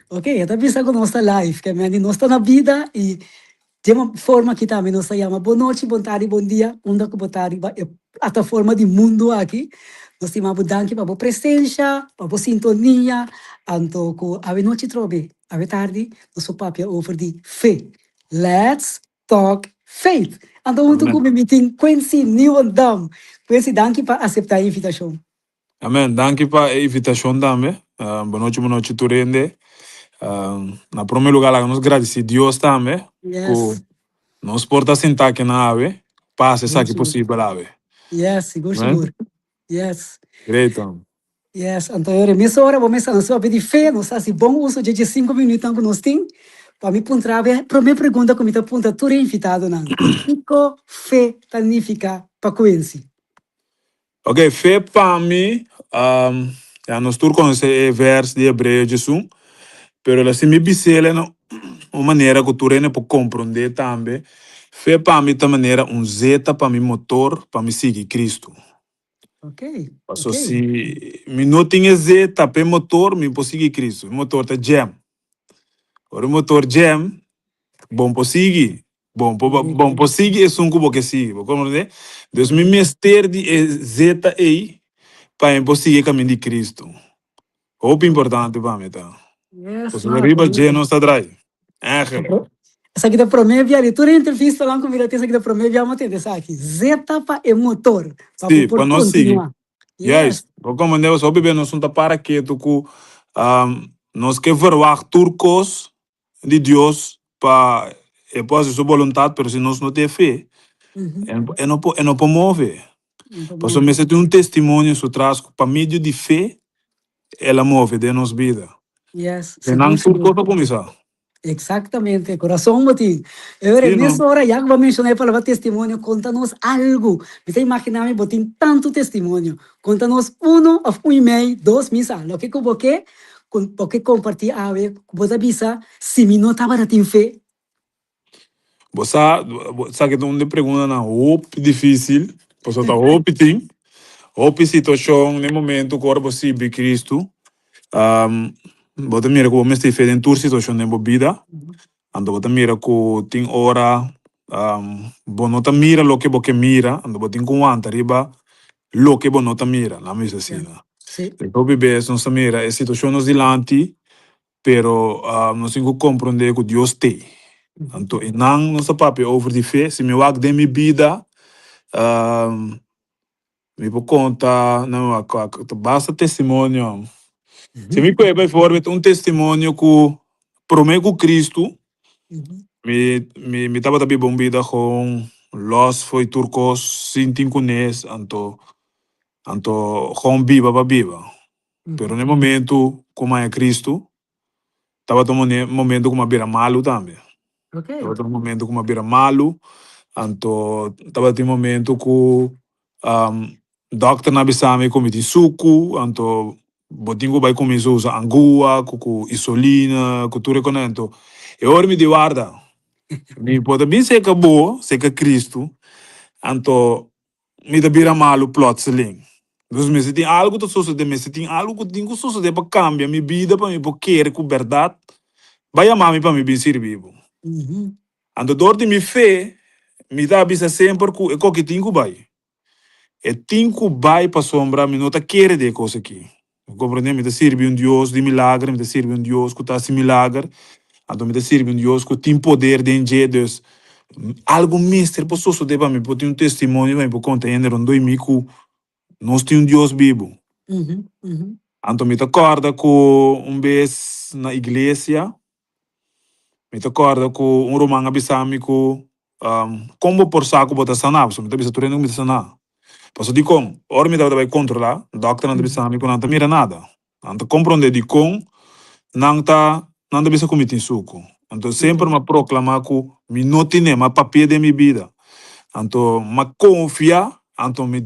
Ok, esta visa com nossa live, que é nós está na vida e de uma forma que também nós chama boa noite, bom tarde, bom dia, onda que boa tarde, a forma de mundo aqui. Nós temos a danke para a presença, para a sintonia, então com a noite trobe, a tarde, nosso papo é over de fé. Let's talk faith. Então, muito Amen. como meeting Quincy Newendam. Quincy, danke para aceitar a invitação. Amen. Danke para a invitação também. Boa noite, Turende. Na primeiro lugar, nós agradecemos a Deus também. Que Yes. nos porta sentar aqui na ave. Passa essa Good que sure. possível ave. Yes, good Amen. sure. Yes. Great. Tom. Yes, então eu nessa hora vou começar a sua pedir fé, não sei se bom uso de 5 minutos que nós temos, para me perguntar, a primeira pergunta que me pergunta, tu é invitado, não? O que fé significa para Quincy? Ok, fé para mim, nós todos conhecemos o verso de Hebreu de Sum, pero assim me bisela uma maneira que tu rene para compreender também. Fé para mim da maneira zeta para mim motor para me seguir Cristo. Ok, Passou ok. se me não tinha zeta para motor, me posso seguir Cristo. O motor tá jam. O motor jam, bom para seguir. Bom para seguir é um cubo que sigue. Como né? Deus me mester de zeta aí para eu seguir o caminho de Cristo. Hope importante para mim, tá? Yes, Você não, arriba de não está atrás. Ángel. essa aqui da Promeve, ali, tu é entrevista lá comigo, essa aqui da Promeve, vamos entender essa aqui. Zeta para é motor, para Sim, para por nós seguir. continuar. Yes. Yes. Como Deus, hope bem, nós não para que tu nós que verwacht turcos de Deus para depois de sua vontade, mas se nós não temos fé, Uhum. é não pode mover. Então, Por isso, vamos me tem testemunho que traz para meio de fé, ela move de nossa vida. Yes, E não seguro, turco seguro. para começar. Exactamente, corazón motivo. Ahora, Sim, en não. esa hora ya que vamos a mencionar para el testimonio, contanos algo. Me te imaginas, botín tanto testimonio. Contanos uno of un email, dos misa. Lo que como que, porque compartí a ver, vos avisa, si mi nota para ti fe. Você sabe que onde pergunta na hope difícil, você está hope tem, hope situação no momento que você vê Cristo. Você mira que você está em tua situação na vida. Ando você mira que tem hora, você não mira o que você mira, ando você tem que arriba o que você não mira, la mesma assim. Sí. Então, bebê, nós mira a situação nos delante, pero nós temos que compreender que Deus tem. Então, e não nossa papel over de fé, se me wak de minha vida, me vou contar, não, basta testemunho. Se me conhece, por um testemunho que promete Cristo, me estava também bombida com los foi turcos, sintin kunés, anto, com viva para viva. Pero no momento, como é Cristo, estava tomando momento como a beira malo também. Ok. Estava tomando momento como a beira malo, anto, estava tendo momento que doctor na bisame como de suco, anto, botingo vai começar a usar angua, com isolina, com tudo reconhecimento. E ora me de guarda. Me pode bem ser que boa, ser que Cristo, anto, me da beira malo plotseling. Dus me se tem algo que sucede, me se tem algo que tem que suceder para cambiar minha vida, para me querer com verdade, vai amar me para me bem ser vivo. Ando dor de me fé, me dá bisa sempre que é que tenho vai. É tenho vai para sombra, me não tá querer de coisa aqui. Compreende? Me dá servir Deus de milagre, me dá servir Deus que tá se milagre, ando me dá servir Deus que tem poder de Deus. Algo mister, posso suceder para mim, porque tem testemunho, para contar, ainda não doi me que nós temos Deus vivo. Então, me acorda que vez na igreja, me acorda que romano abissame que como por saco botar sanar, so me tá bisa turendo me sanar. Passo de com, ora me vai controlar, doctor não abissame que não tá mira nada. Então, compreende de com, não tá bisa comitir suco. Então, sempre me proclamar que me não tinha mais papel de minha vida. Então, me confia, então me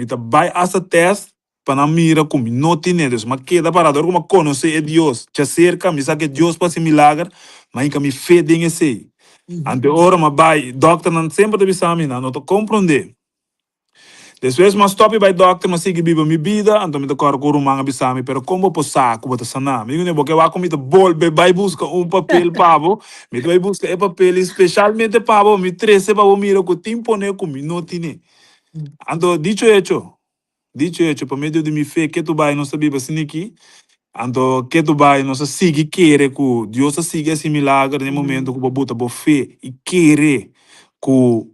tá vai essa teste, para mira como não tinha Deus, mas queda parado, como conhecer Deus, te acerca, me sabe que Deus pode ser milagre, mas ainda me fé em esse. Ante ora, mas vai, doctor não sempre deve examinar, não tô compreender. Depois mas stop by doctor, mas sigue viva mi vida, então me decoro com o manga bisami, pero como po saco, bota sana. Me digo, porque vai comigo bol, vai buscar papel pavo, me vai buscar papel especialmente pavo, me trece pavo mira com tempo né com minutine. Então dicho hecho, por meio de mi fé que tu vai não sabia assim aqui, então que tu vai não sigue querer que Deus siga esse milagre no momento que bota boa fé e querer que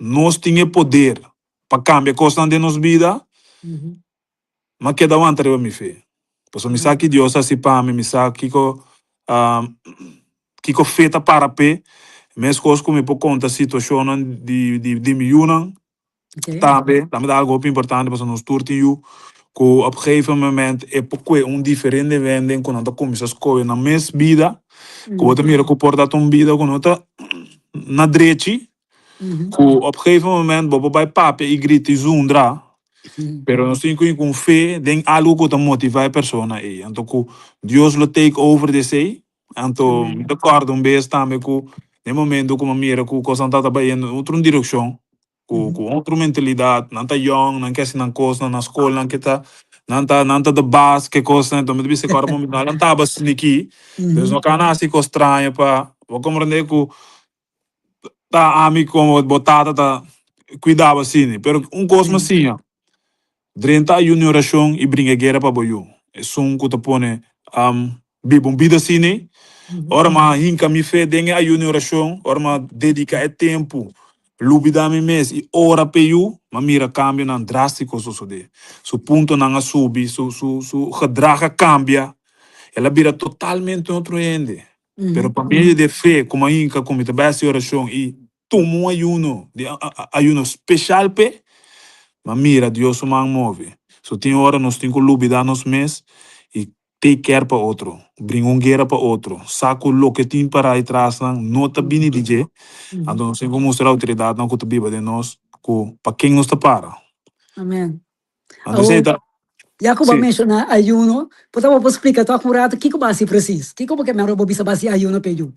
nós tenha poder para cambiar coisas de nossa vida, mas que dá uma entrega mi fé. Pois me sabe que Deus assim para mim, me sabe que feita para pé, mas coisas como por conta situação de me unam, também dá algo importante para nós turtinho, que op een gegeven moment é porque diferente vendem quando nós começamos a escolher na mesma vida, que outra mira que porta uma vida quando nós na direita, que op een gegeven moment bobo vai pape e grita e zundra, pero nós temos que com fé, tem algo que te motiva a pessoa aí, então que Deus lo take over de sei, então me acordo vez também que no momento como mira que coisa está trabalhando outra direção, com outra mentalidade, não tá young, não quer assim não coisa na escola, não quer tá não tá de base que coisa, então me disse agora momento não estava assim aqui, então não canal assim coisa estranha para vou compreender que tá amigo como botada tá cuidava assim, pero coisa assim, durante a oração e brinca guerra para boiú, é som que te põe bibo vida assim, ora mas hinca mi fé dengue a oração, ora mas dedica é tempo lubida mi mês e ora peiu, mas mira cambio não drástico so de. Su ponto não subi, su gedrag cambia. Ela vira totalmente outro ende. Pero para mim de fé, como a inca como te base oração e tomo um ayuno, de ayuno especial pe, mas mira Deus o man move. So tem hora nós temos que lubida nos mês e take care para outro, bring guerra para outro, saco lo que tem para aí atrás não tá bem DJ. Então, nós temos que mostrar a autoridade não que tu viva de nós, para quem nos está para. Amém. Então, você tá... Já que eu mencionar ayuno, podemos explicar tua curada o que que base precisa? O que que eu vou bisa base ayuno peju?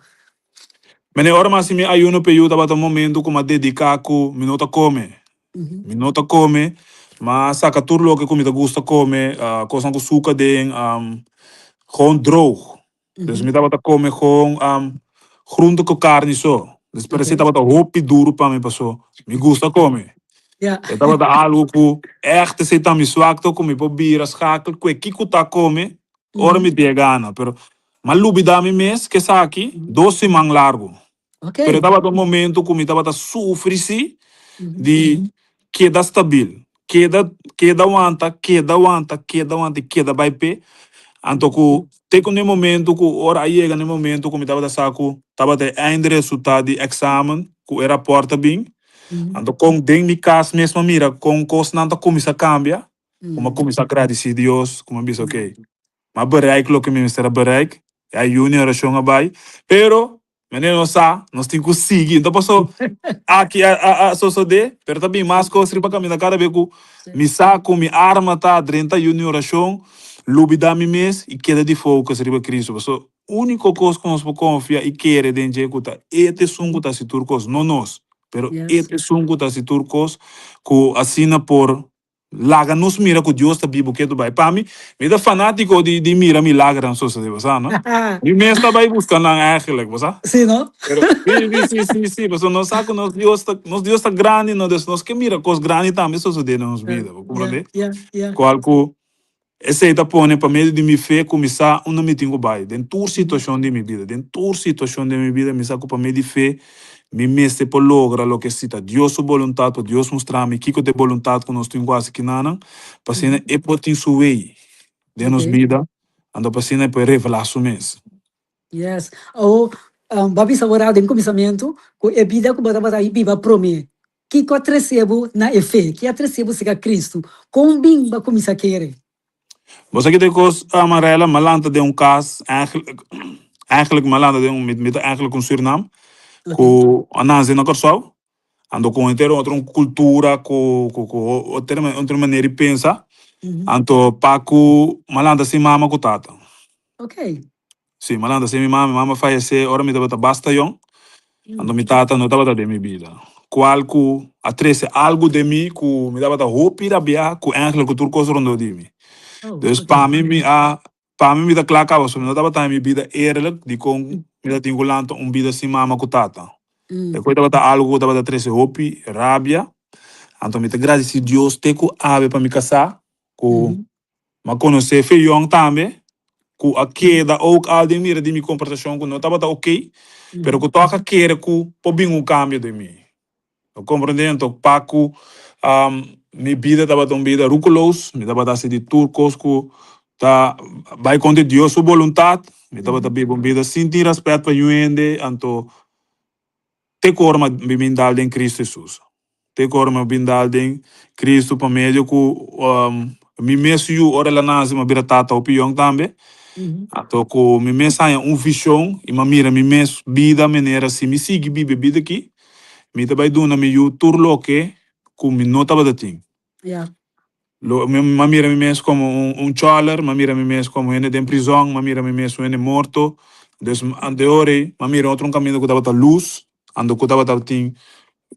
Mas na hora mais me ayuno peju tava um momento como dedicar com minuto come, minuto come, mas saca tudo lo que comida gosta come, coisa com suca de gewoon droog. Dus me tava come gewoon groente com carne só. Dus parece tava hopi duro para mim passou. Me gusta come. Eu tava algo que echt se tá me swakto com me bobira schakel que kiko tá come, ora me dê gana, pero malubi da me mes que sa aqui 12 man largo. Pero tava um momento que me tava sufrir de queda stabil, queda aguanta, vai pé. Então que tem um momento que ora chega no momento que me tava saco, tava de einde resultado de exame, que era porta bem. Então, com dentro de casa mesmo, mira, com coisa não começa a cambiar, como começa a agradecer a Deus, como diz, ok, mas bereik lo que me será bereik, a junior a chonga vai, pero, menino sa, nós temos que seguir, então passou aqui a de, pero também mais coisas para caminhar cada vez que me saco, me arma tá dentro da junior a chong, lubida mi mês e queda de foco riba Cristo, passou único coisa que nós podemos confiar e querer dentro de que este sungo tá se turcos, não nós. Pero este sungo das turcos que assina por laga nos mira que Deus está vivo que tu vai para mim me dá fanático de mira milagre não só se deve sabe não e me está vai buscando lá eigenlijk você sim não pero sim mas nós sabe que nos Deus está grande nós que mira coisas grandes também só se deve nos vida compreende qual que essa aí tá põe para meio de me fé começar uma meeting vai dentro da situação de minha vida me saco para meio de fé me meste por logra lo que cita Dios su voluntad, por Dios mostrar-me que de voluntad que nós temos quase que nada, para cena é por ter sua way de nos vida, ando para cena para revelar su mês. Yes. Ou babi saborado em começamento, com a vida que bota aí viva para mim. Que eu recebo na fé, que eu recebo se Cristo, com bem vai começar a querer. Você que tem coisa amarela, malanta de caso, eigenlijk malanta de met eigenlijk Suriname. Com a Nancy na Corsol, ando com outra cultura, com outra maneira de pensar, ando para com malanda se mama com tata. Ok. Sim, malanda se minha mama faleceu, ora me dava basta yon, ando me tata não dava de minha vida. qual que atrece algo de mim que me dava da roupa e rabia que eigenlijk que tudo coisa rondou de mim. Oh, Dus okay. para mim me dá claro que eu não estava tendo minha vida eerlijk, de com me dá tingulante vida assim mama com tata. Depois estava algo que estava da atrece roupa e rabia. Então me dá graças a Deus ter que ave para me casar, que me conhecer feijão também. Que a queda ook al die meer die mi comportação que não estava ok, pero que toca querer que por bem um cambio de mim. Eu compreendo que Paco minha vida estava tão vida ruculos, me estava assim de turcos que tá vai com Deus sua vontade, me estava também com vida sentir respeito para gente, então te corma me dal em Cristo Jesus. Te corma me dal em Cristo para meio que me mesmo ora lá nasce uma vira tata opinião também. Então, com me mensaia visão e me mira me mes vida maneira assim me sigue vida aqui me também dona me tudo lo que me nota bada ting. Yeah. Me mira me mes como chaler, me mira me mes como ele em prisão, me mira me mes ele morto. Dus ante ore, me mira outro caminho que tava luz, ando que tava ting,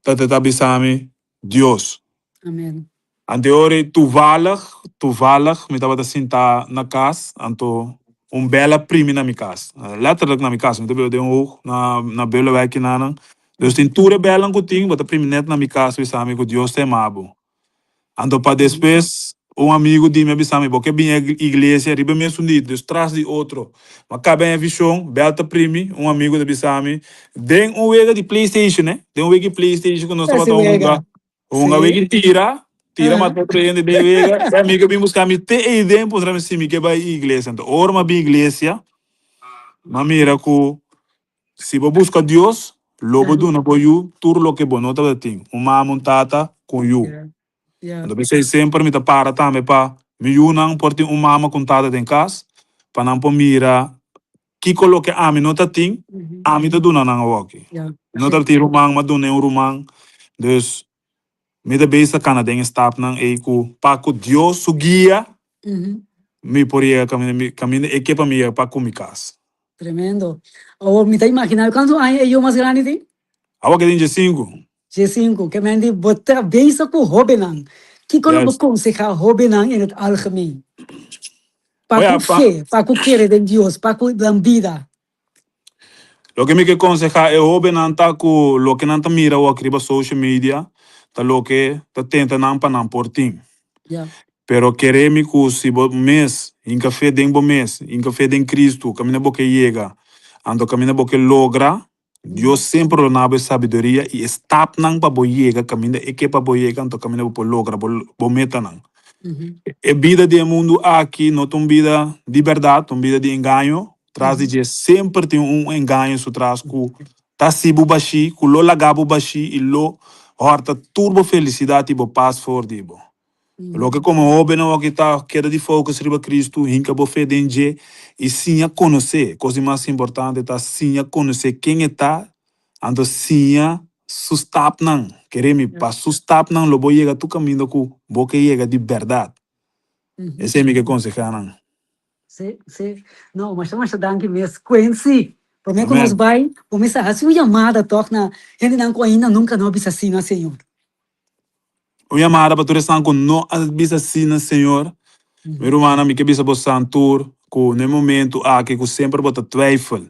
tata bisame Deus. Amen. Ante ore toevallig, me tava sentar na casa, anto bela prima na minha casa. Letterlijk na minha casa, então eu dei hoog na bela wijk na. Dus tem toere bela que tem, mas a prima net na minha casa, we sabe que Deus tem mabo. Anto para depois, amigo de me bisame, porque bem a igreja, riba me sundido, dus traz de outro. Mas cabe a visão, belta primi, amigo de bisame, den wega de PlayStation, né? Den wega de PlayStation que nós estamos Wega. wega tira mas para prender de wega, amigo bem buscar me te ideia para me sim que vai igreja, então ora uma bem igreja, mas mira que se você busca Deus, logo do não pode tudo lo que bom não tá tem, uma montata com you. Yeah. Então você sempre me tá para também para me unam por ter uma mama contada em casa, para não por mira que coloque a mim não tá tem, a mim tá dona não walk. Não tá ter rumang, mas dona rumang, dus me da besta canadense stap nang eco para que Deus su guia, me poria caminho equipa me para comer casa. Tremendo. Oh, me tá imaginando quantos anos eu mais grande tem? Awa que tem 5. G5, que me andi botar bezig com Hobenang. Que quando você consegue Hobenang in het algemeen? Para o que de Deus, para o da vida. Lo que me que aconseja é Hobenang tá com lo que não tá mira o acriba social media, tá lo que tá tenta não para não por ti. Pero queremos que se mês, em café den mês, em café den Cristo, caminha boca chega, ando caminha boca logra. Deus sempre dá sabedoria e está não para boiega, caminha e que para boiega, então caminha para logra, para meta não. É vida do mundo aqui, não tem vida de verdade, tem vida de engano. Traz de sempre tem engano so traz que tá sibu baixi, que lo lagabo baixi e lo horta turbo felicidade e bo paz for dibo. Lo que como hoje não aqui tá queda de focus riba Cristo, hinca bo fé denje e sim a conhecer, coisa mais importante tá sim a conhecer quem está, ando sim a sustap não, queremos para sustap não lo bo chega tu caminho que bo que chega de verdade. Esse é me que aconselhar não. Sim. Não, mas danke mesmo. Quincy, por mim que nós vai, começa a sua chamada torna, gente não ainda nunca não bisa assim, Senhor. O chamada para tu restar com não bisa assim, Senhor. Meu irmão, me que bisa bosantur, que no momento aqui que sempre bota twijfel,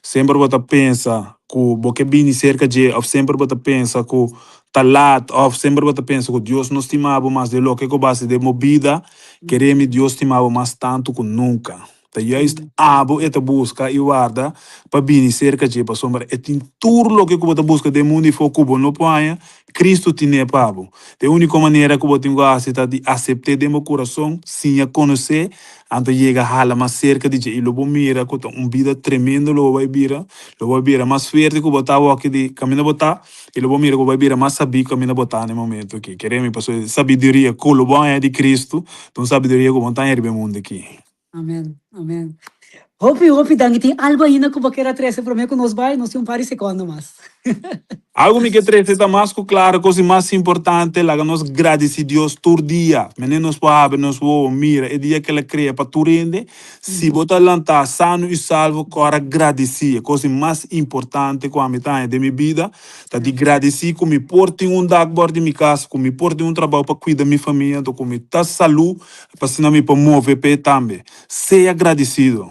sempre bota pensa, que boque bem cerca de, ou sempre bota pensa que tá lat, ou sempre bota pensa que Deus nos estimava mais de lo que base de movida, queremos Deus estimava mais tanto que nunca. Tá juist abo eta busca e guarda para bem cerca de para sombra e tem tudo lo que bota busca de mundo e foco bom no poia, Cristo tinha pabo. De única maneira que bota gosta de aceitar de meu coração, sim a conhecer, anto chega hala mais cerca de e lobo mira que vida tremendo lo vai vira mais forte que botar o aqui de caminho botar e lobo mira que vai vira mais saber caminho botar no momento aqui. Queremos passar sabedoria com o bom é de Cristo, então sabedoria que botar no mundo aqui. Amém. Hope, danke. Tem algo ainda que você quer trazer para mim que nós vai, nós temos um par de segundos mais. Algo me que trece tá mais claro, coisa mais importante, lá nós agradecer Deus todo dia. Meninos para nos mira, é dia que ele cria para tu rende. Se botar lançar sano e salvo, cora agradecer. Coisa mais importante com a metade de minha vida, tá de agradecer que me porte dag bord de minha casa, que me porte trabalho para cuidar da minha família, que me tá saúde, para se não me promover também. Seja agradecido.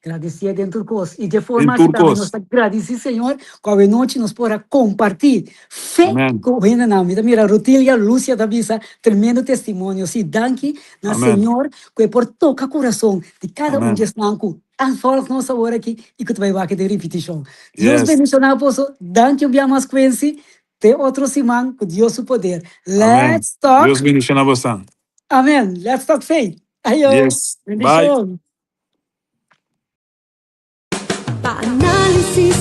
Agradecer dentro do curso. E de forma Em que também nós turcos. agradecemos, Senhor, com a noite nós podemos compartilhar fé Amém. com o reino na vida. Mira, Rutília, Lúcia, da Bisa, tremendo testemunho. Se danke na Amém. Senhor, que por tocar o coração de cada um Amém. de nós, as falas nossa hora aqui, e que tu vai aqui de repetição. Deus Yes. bendicionar, apóstolo. Danke, o mais conhece. Tem outro semana com Deus o poder. Amém. Let's talk. Deus bendiga você. Amém. Let's talk faith. Ayo. Yes. Bye. Bendição. Análisis